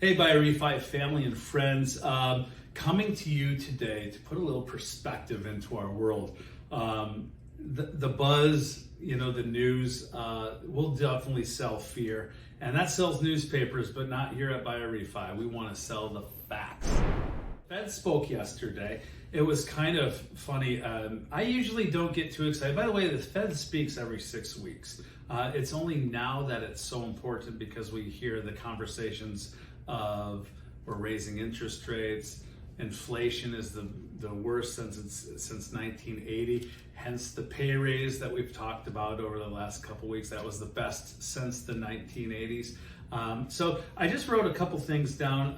Hey, BUYorREFI family and friends, coming to you today to put a little perspective into our world. The buzz, the news will definitely sell fear, and that sells newspapers, but not here at BUYorREFI. We want to sell the facts. Fed spoke yesterday. It was kind of funny. I usually don't get too excited. By the way, the Fed speaks every 6 weeks. It's only now that it's so important because we hear the conversations of we're raising interest rates. Inflation is the worst since 1980. Hence the pay raise that we've talked about over the last couple weeks. That was the best since the 1980s. So I just wrote a couple things down,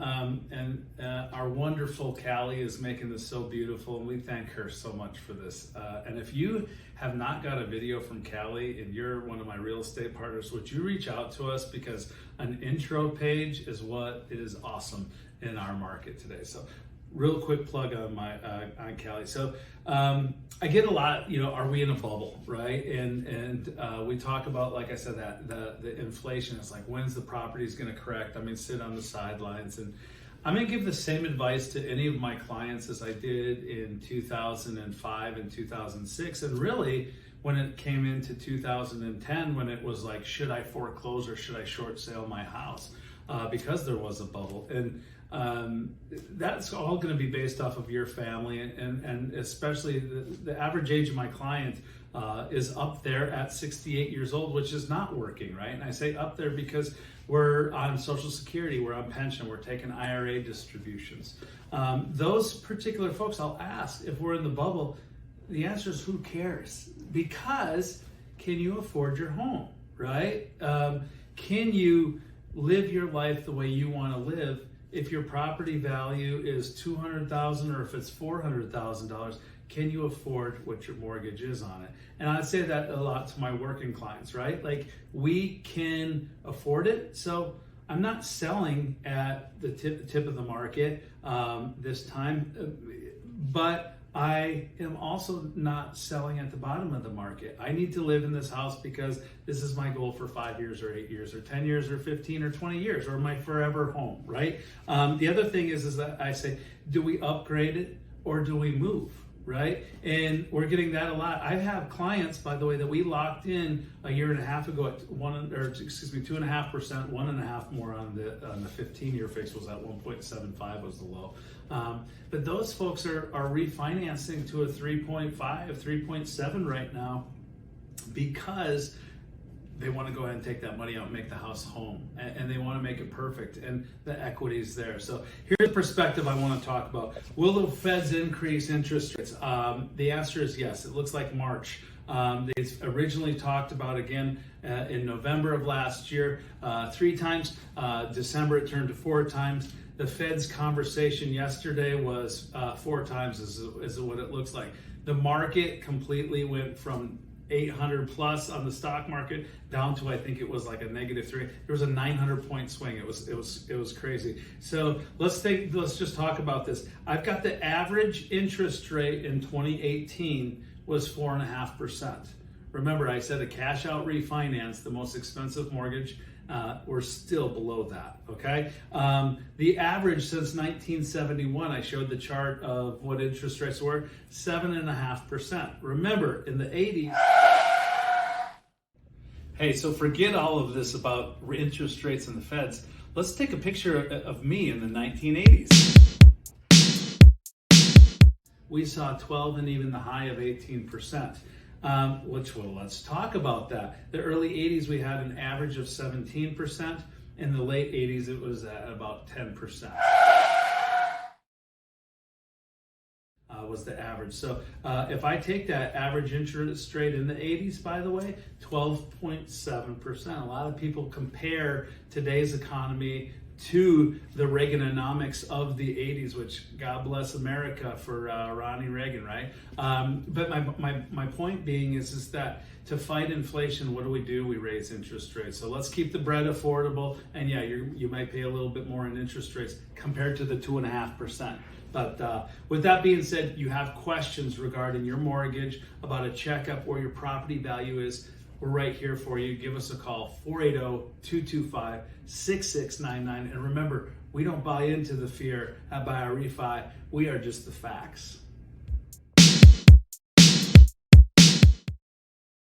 and our wonderful Callie is making this so beautiful, and we thank her so much for this. And if you have not got a video from Callie and you're one of my real estate partners, would you reach out to us, because an intro page is what is awesome in our market today. So real quick plug on on Callie. So I get a lot, are we in a bubble, right? And we talk about, like I said, that the inflation is like, when's the property's going to correct? Sit on the sidelines. And I'm going to give the same advice to any of my clients as I did in 2005 and 2006. And really, when it came into 2010, when it was like, should I foreclose or should I short sale my house? Because there was a bubble. And that's all going to be based off of your family, and especially the average age of my client is up there at 68 years old, which is not working, right? And I say up there because we're on Social Security, we're on pension, we're taking IRA distributions. Those particular folks, I'll ask if we're in the bubble. The answer is who cares? Because can you afford your home, right? Can you live your life the way you want to live? If your property value is $200,000 or if it's $400,000, can you afford what your mortgage is on it? And I'd say that a lot to my working clients, right? Like, we can afford it. So I'm not selling at the tip of the market this time, but I am also not selling at the bottom of the market. I need to live in this house because this is my goal for 5 years or 8 years or 10 years or 15 or 20 years, or my forever home, right? The other thing is that I say, do we upgrade it or do we move, right? And we're getting that a lot. I have clients, by the way, that we locked in a year and a half ago at 2.5%, 1.5% more on the 15-year fix was at 1.75 was the low. But those folks are refinancing to a 3.5, 3.7 right now because they want to go ahead and take that money out and make the house home, and they want to make it perfect, and the equity is there. So here's the perspective I want to talk about. Will the Feds increase interest rates? The answer is yes. It looks like March. They originally talked about, again, in November of last year, 3 times. December it turned to 4 times. The Fed's conversation yesterday was 4 times is what it looks like. The market completely went from 800 plus on the stock market down to, I think it was like a -3. There was a 900-point swing. It was crazy. So let's just talk about this. I've got the average interest rate in 2018 was 4.5%. Remember, I said a cash out refinance, the most expensive mortgage, we're still below that, okay? The average since 1971, I showed the chart of what interest rates were, 7.5%. Remember, in the 80s, hey, so forget all of this about interest rates and the Feds. Let's take a picture of me in the 1980s. We saw 12 and even the high of 18%. Let's talk about that. The early 80s, we had an average of 17%. In the late 80s, it was at about 10%. Was the average. So if I take that average interest rate in the 80s, by the way, 12.7%. A lot of people compare today's economy to the Reaganomics of the 80s, which God bless America for Ronnie Reagan, right? But my point being is that to fight inflation, what do? We raise interest rates. So let's keep the bread affordable. And yeah, you might pay a little bit more in interest rates compared to the 2.5%. But with that being said, you have questions regarding your mortgage, about a checkup where your property value is, we're right here for you. Give us a call, 480-225-6699. And remember, we don't buy into the fear at BUYorREFI. We are just the facts.